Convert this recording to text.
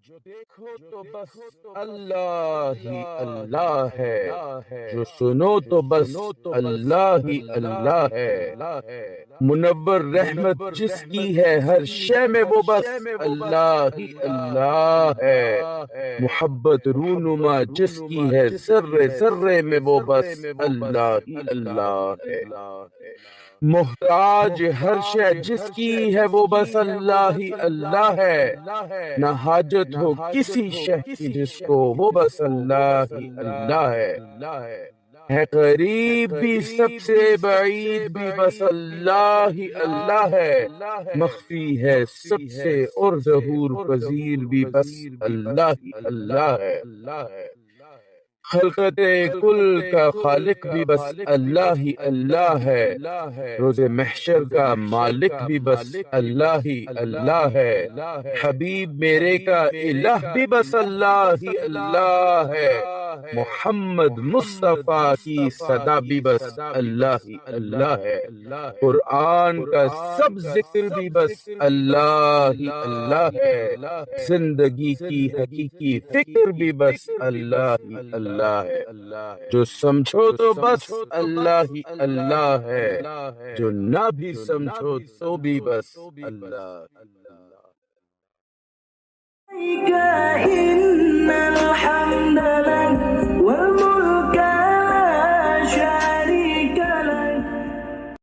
دیکھو تو بس اللہ ہی اللہ ہے، جو سنو تو بس اللہ ہی اللہ ہے، منور رحمت جس کی ہے ہر شے میں وہ بس اللہ ہی اللہ ہے، محبت رونما جس کی ہے ذرے ذرے میں وہ بس اللہ ہی اللہ ہے، محتاج ہر شے جس کی ہے وہ بس اللہ ہی اللہ ہے، نہ حاجت ہو کسی شے کی جس کو وہ بس اللہ ہی اللہ ہے قریب بھی سب سے بعید بھی بس اللہ ہی اللہ ہے، مخفی ہے سب سے اور ظہور پذیر بھی بس اللہ ہی اللہ ہے، خلقت کل کا خالق بھی بس اللہ ہی اللہ ہے، روز محشر کا مالک بھی بس اللہ ہی اللہ ہے، حبیب میرے کا الہ بھی بس اللہ ہی اللہ ہے، محمد مصطفیٰ کی صدا بھی بس اللہ ہی اللہ ہے، قرآن کا سب ذکر بھی بس اللہ ہی اللہ ہے، زندگی کی حقیقی فکر بھی بس اللہ ہی اللہ ہے، جو سمجھو تو بس اللہ ہی اللہ ہے، جو نہ بھی سمجھو تو بھی بس اللہ إن الحمد لله والملك